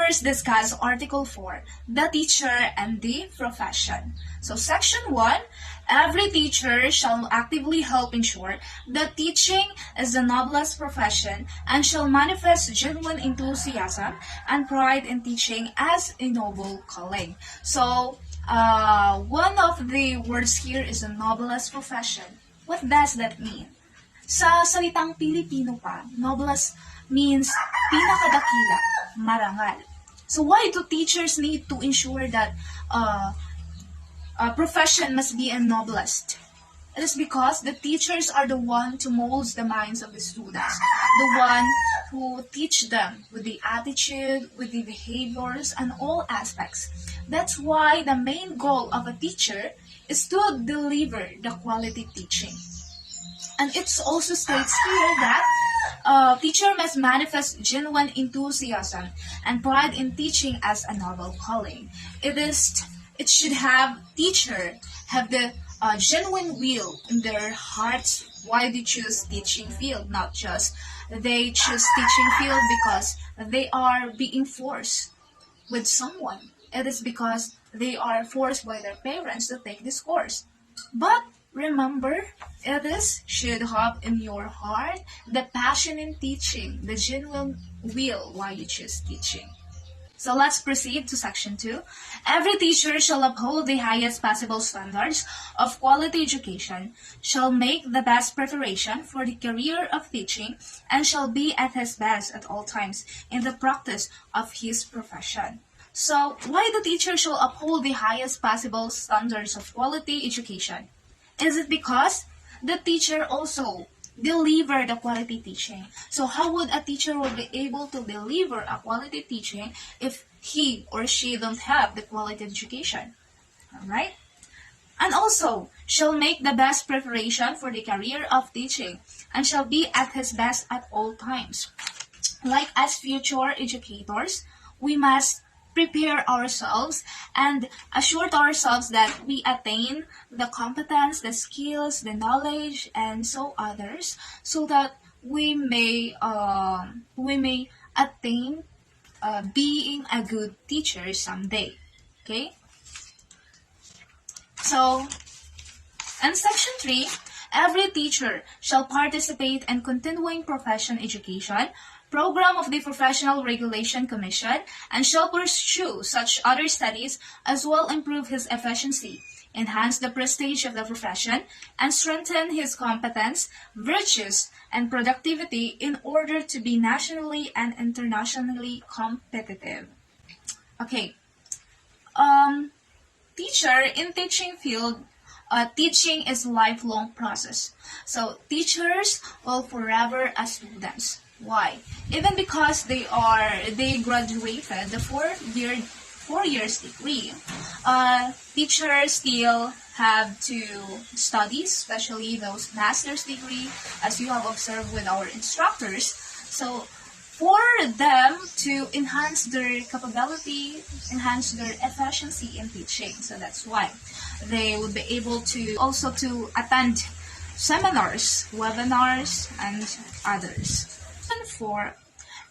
first discuss Article 4, the teacher and the profession. So Section 1, every teacher shall actively help ensure that teaching is the noblest profession and shall manifest genuine enthusiasm and pride in teaching as a noble calling. So one of the words here is the noblest profession. What does that mean? Sa salitang Pilipino pa, noblest means pinakadakila, marangal. So why do teachers need to ensure that a profession must be a noblest? It is because the teachers are the one to mold the minds of the students, the one who teach them with the attitude, with the behaviors, and all aspects. That's why the main goal of a teacher is to deliver the quality teaching. And it also states here that teacher must manifest genuine enthusiasm and pride in teaching as a noble calling. It should have teacher have the genuine will in their hearts why they choose teaching field, not just they choose teaching field because they are being forced with someone. It is because they are forced by their parents to take this course. But remember, should have in your heart the passion in teaching, the genuine will why you choose teaching. So let's proceed to Section 2. Every teacher shall uphold the highest possible standards of quality education, shall make the best preparation for the career of teaching, and shall be at his best at all times in the practice of his profession. So, why the teacher shall uphold the highest possible standards of quality education? Is it because the teacher also deliver the quality teaching? So how would a teacher will be able to deliver a quality teaching if he or she don't have the quality education? Alright? And also, shall make the best preparation for the career of teaching and shall be at his best at all times. Like as future educators, we must prepare ourselves and assure ourselves that we attain the competence, the skills, the knowledge, and so others, so that we may attain being a good teacher someday. Okay. So, in Section 3, every teacher shall participate in continuing profession education program of the Professional Regulation Commission and shall pursue such other studies as well improve his efficiency, enhance the prestige of the profession, and strengthen his competence, virtues, and productivity in order to be nationally and internationally competitive. Okay. Teacher in teaching field, teaching is a lifelong process. So teachers will forever as students. Why? Even because they graduated the 4 years degree, teachers still have to study, especially those master's degree, as you have observed with our instructors. So for them to enhance their capability, enhance their efficiency in teaching. So that's why they would be able to also to attend seminars, webinars, and others. 4.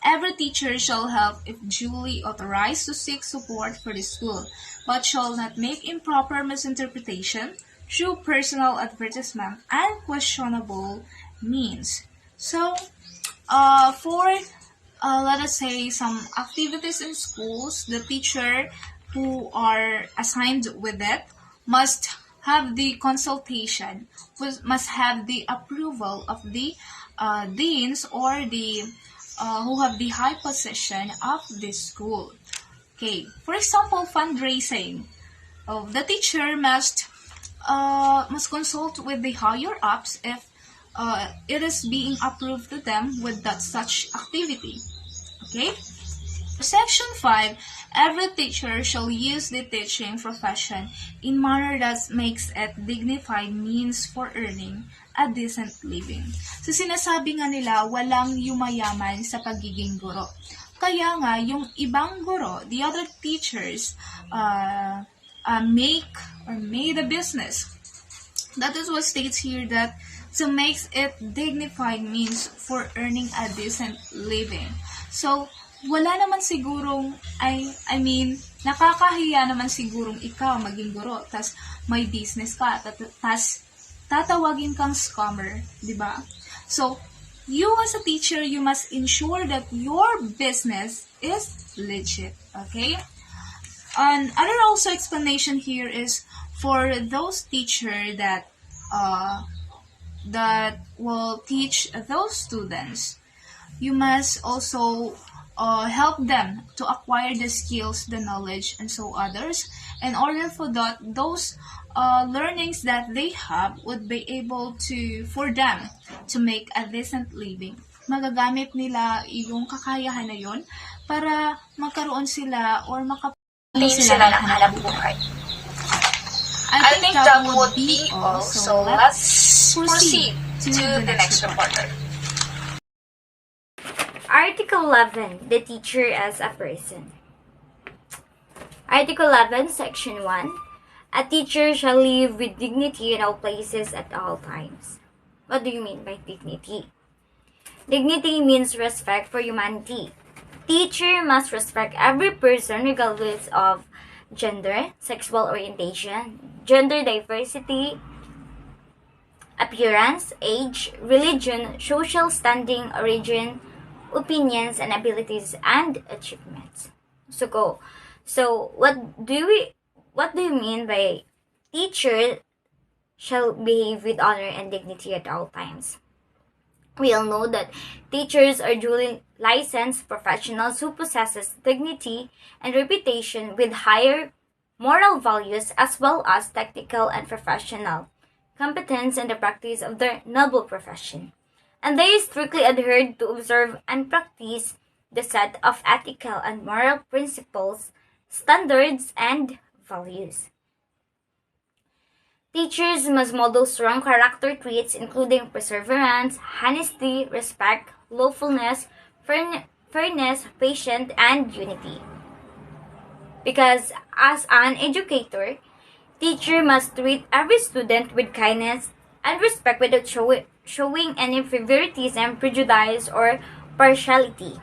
Every teacher shall help if duly authorized to seek support for the school, but shall not make improper misinterpretation through personal advertisement and questionable means. So, let us say some activities in schools, the teacher who are assigned with it must have the consultation, must have the approval of the deans or the who have the high position of the school. Okay, for example, fundraising. The teacher must consult with the higher ups if it is being approved to them with that such activity. Okay. Section 5, every teacher shall use the teaching profession in manner that makes it dignified means for earning a decent living. So sinasabi nga nila, walang yumayaman sa pagiging guro. Kaya nga, yung ibang guro, the other teachers, made a business. That is what states here that So makes it dignified means for earning a decent living. So wala naman sigurong, I mean, nakakahiya naman sigurong ikaw maging guro, tas may business ka, tas tatawagin kang scammer, di ba? So, you as a teacher, you must ensure that your business is legit, okay? Other also explanation here is for those teacher that will teach those students, you must also help them to acquire the skills, the knowledge, and so others. In order for that, those learnings that they have would be able to, for them, to make a decent living. Magagamit nila yung kakayahan na yun para magkaroon sila or Tingin sila ng hanap buhay. I think that would be all. So let's proceed to the next reporter. Article 11. The teacher as a person. Article 11, Section 1. A teacher shall live with dignity in all places at all times. What do you mean by dignity? Dignity means respect for humanity. Teacher must respect every person regardless of gender, sexual orientation, gender diversity, appearance, age, religion, social standing, origin, opinions, and abilities and achievements. So what do you mean by teacher shall behave with honor and dignity at all times? We all know that teachers are duly licensed professionals who possesses dignity and reputation with higher moral values as well as technical and professional competence in the practice of their noble profession. And they strictly adhered to observe and practice the set of ethical and moral principles, standards, and values. Teachers must model strong character traits including perseverance, honesty, respect, lawfulness, fairness, patience, and unity. Because as an educator, teacher must treat every student with kindness and respect without showing any favoritism, prejudice, or partiality.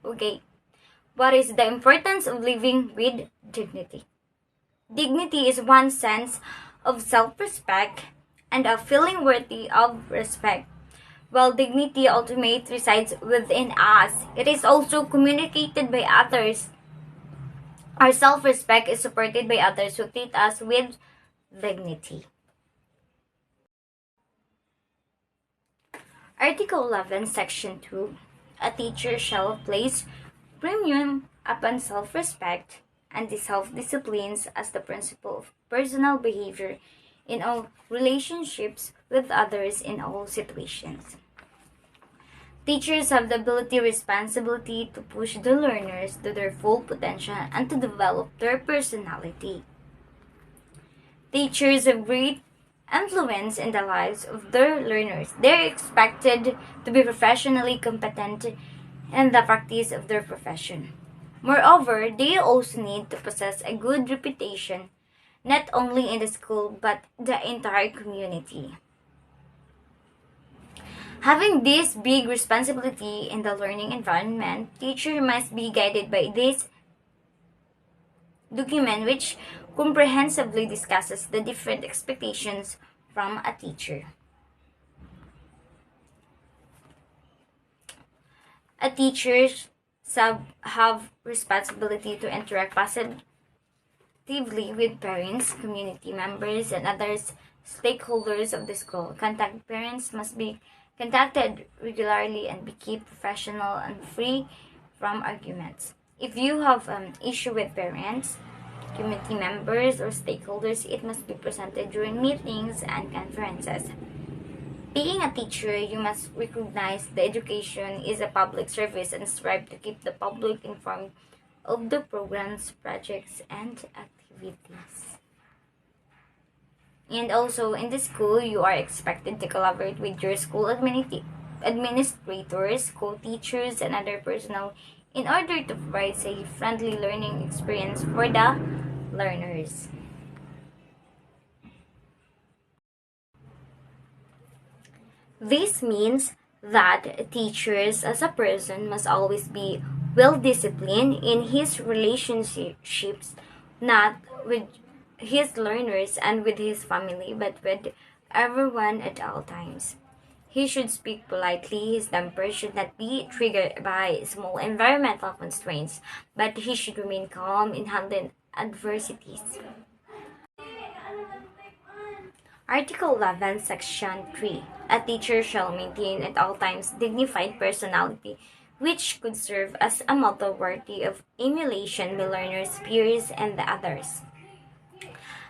Okay, what is the importance of living with dignity? Dignity is one's sense of self-respect and of feeling worthy of respect. While dignity ultimately resides within us, it is also communicated by others. Our self-respect is supported by others who treat us with dignity. Article 11, Section 2. A teacher shall place premium upon self-respect and the self-disciplines as the principle of personal behavior in all relationships with others in all situations. Teachers have the responsibility to push the learners to their full potential and to develop their personality. Teachers have great influence in the lives of their learners. They are expected to be professionally competent in the practice of their profession. Moreover, they also need to possess a good reputation, not only in the school but the entire community. Having this big responsibility in the learning environment, teacher must be guided by this document which comprehensively discusses the different expectations from a teacher. A teacher have responsibility to interact positively with parents, community members, and other stakeholders of the school. Contact parents must be contacted regularly and be kept professional and free from arguments. If you have an issue with parents, community members, or stakeholders, it must be presented during meetings and conferences. Being a teacher, you must recognize the education is a public service and strive to keep the public informed of the programs, projects, and activities. And also, in the school, you are expected to collaborate with your school administrators, co-teachers, and other personnel in order to provide safe, friendly learning experience for the learners. This means that teachers as a person must always be well disciplined in his relationships, not with his learners and with his family, but with everyone at all times. He should speak politely, his temper should not be triggered by small environmental constraints, but he should remain calm in handling adversities. Article 11, Section 3. A teacher shall maintain at all times dignified personality, which could serve as a model worthy of emulation by learners, peers, and the others.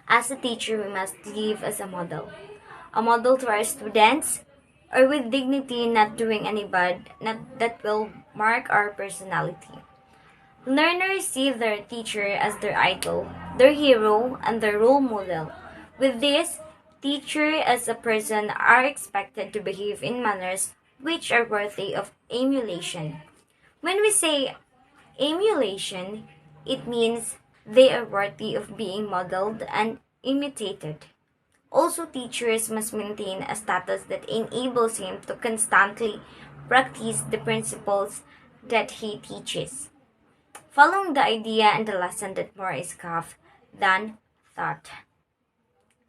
As a teacher, we must live as a model. A model to our students, or with dignity, not doing any bad, not that will mark our personality. Learners see their teacher as their idol, their hero, and their role model. With this, teachers as a person are expected to behave in manners which are worthy of emulation. When we say emulation, it means they are worthy of being modeled and imitated. Also, teachers must maintain a status that enables him to constantly practice the principles that he teaches, following the idea and the lesson that more is craft than thought.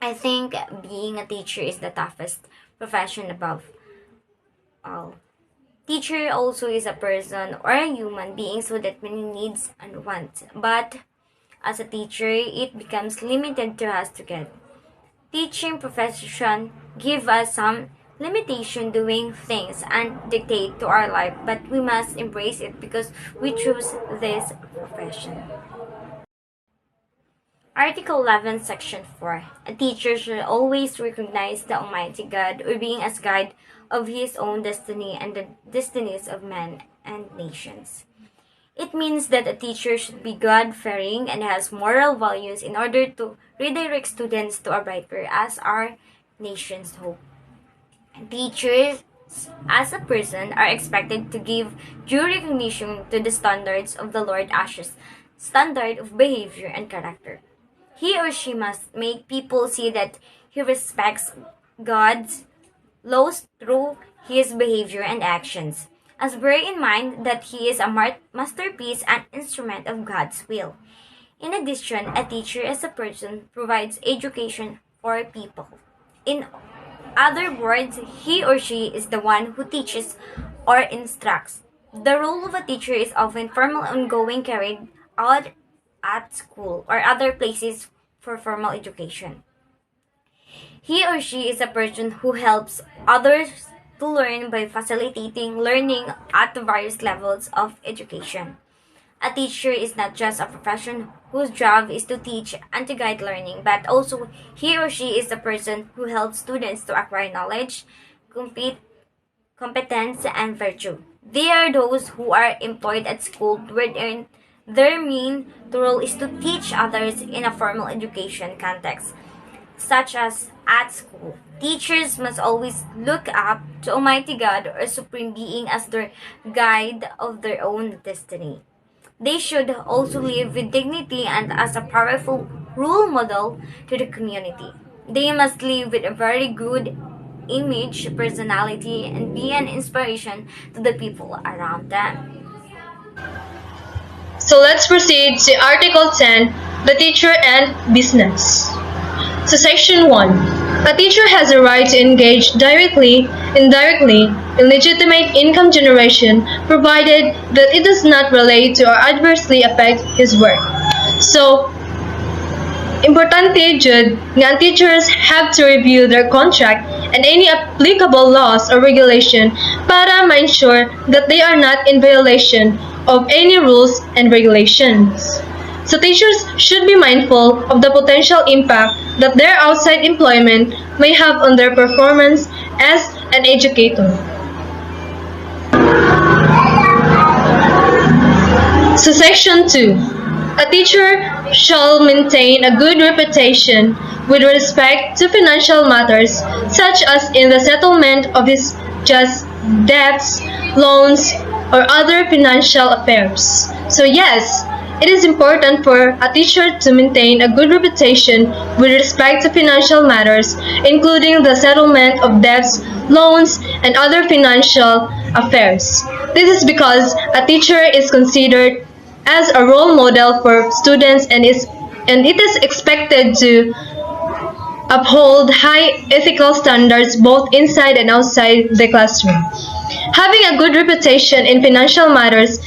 I think being a teacher is the toughest profession above all. Teacher also is a person or a human being so that many needs and wants. But as a teacher, it becomes limited to us to get. Teaching profession give us some limitation doing things and dictate to our life, but we must embrace it because we choose this profession. Article 11, Section 4. A teacher should always recognize the Almighty God or being as guide of his own destiny and the destinies of men and nations. It means that a teacher should be God-fearing and has moral values in order to redirect students to a brighter as our nation's hope. Teachers, as a person, are expected to give due recognition to the standards of the Lord Asher's standard of behavior and character. He or she must make people see that he respects God's laws through his behavior and actions, as bear in mind that he is a masterpiece and instrument of God's will. In addition, a teacher as a person provides education for people. In other words, he or she is the one who teaches or instructs. The role of a teacher is often formal and ongoing, carried out at school or other places for formal education. He or she is a person who helps others to learn by facilitating learning at the various levels of education. A teacher is not just a profession whose job is to teach and to guide learning, but also he or she is the person who helps students to acquire knowledge, competence, and virtue. They are those who are employed at school wherein their main role is to teach others in a formal education context, such as at school. Teachers must always look up to Almighty God or Supreme Being as their guide of their own destiny. They should also live with dignity and as a powerful role model to the community. They must live with a very good image, personality, and be an inspiration to the people around them. So let's proceed to Article 10, the teacher and business. So Section 1. A teacher has a right to engage directly, indirectly, in legitimate income generation provided that it does not relate to or adversely affect his work. So, importante jud nga ang teachers have to review their contract and any applicable laws or regulation para ma-ensure that they are not in violation of any rules and regulations. So teachers should be mindful of the potential impact that their outside employment may have on their performance as an educator. So Section 2. A teacher shall maintain a good reputation with respect to financial matters such as in the settlement of his just debts, loans, or other financial affairs. So yes, it is important for a teacher to maintain a good reputation with respect to financial matters, including the settlement of debts, loans, and other financial affairs. This is because a teacher is considered as a role model for students and it is expected to uphold high ethical standards both inside and outside the classroom. Having a good reputation in financial matters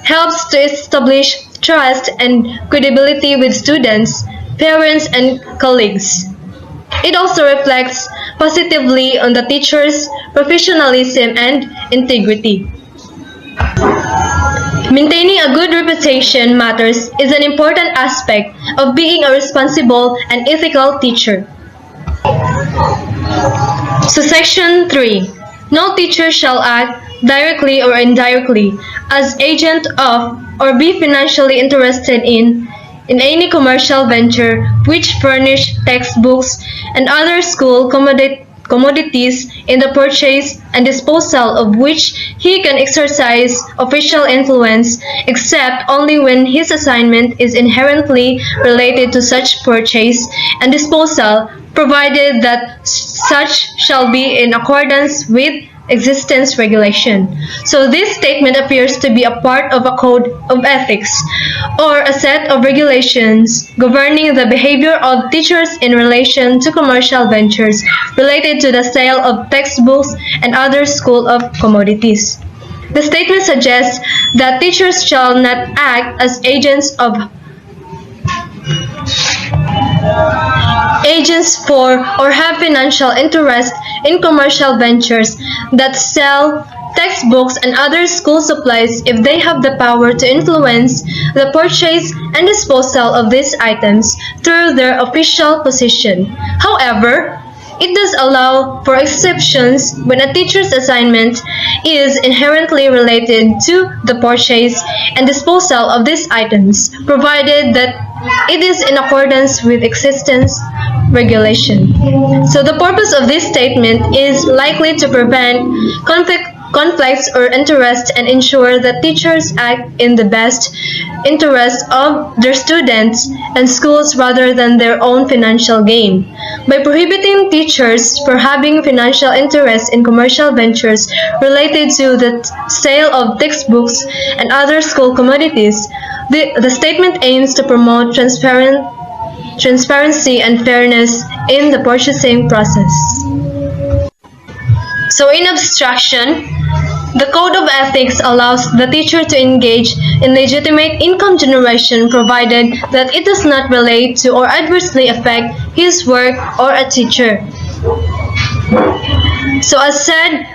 helps to establish trust and credibility with students, parents, and colleagues. It also reflects positively on the teacher's professionalism and integrity. Maintaining a good reputation matters is an important aspect of being a responsible and ethical teacher. So Section 3. No teacher shall act directly or indirectly as agent of or be financially interested in any commercial venture which furnish textbooks and other school commodities in the purchase and disposal of which he can exercise official influence, except only when his assignment is inherently related to such purchase and disposal, provided that such shall be in accordance with existence regulation. So this statement appears to be a part of a code of ethics or a set of regulations governing the behavior of teachers in relation to commercial ventures related to the sale of textbooks and other school of commodities. The statement suggests that teachers shall not act as agents for or have financial interest in commercial ventures that sell textbooks and other school supplies if they have the power to influence the purchase and disposal of these items through their official position. However, it does allow for exceptions when a teacher's assignment is inherently related to the purchase and disposal of these items, provided that it is in accordance with existence regulation. So the purpose of this statement is likely to prevent conflicts or interest and ensure that teachers act in the best interest of their students and schools rather than their own financial gain. By prohibiting teachers from having financial interest in commercial ventures related to the sale of textbooks and other school commodities, the statement aims to promote transparency and fairness in the purchasing process. So in abstraction, the Code of Ethics allows the teacher to engage in legitimate income generation provided that it does not relate to or adversely affect his work or a teacher. So as said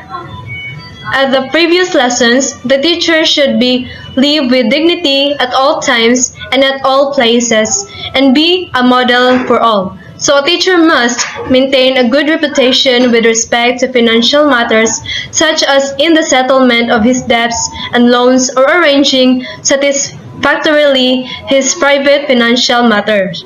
at the previous lessons, the teacher should live with dignity at all times and at all places and be a model for all. So a teacher must maintain a good reputation with respect to financial matters, such as in the settlement of his debts and loans or arranging satisfactorily his private financial matters.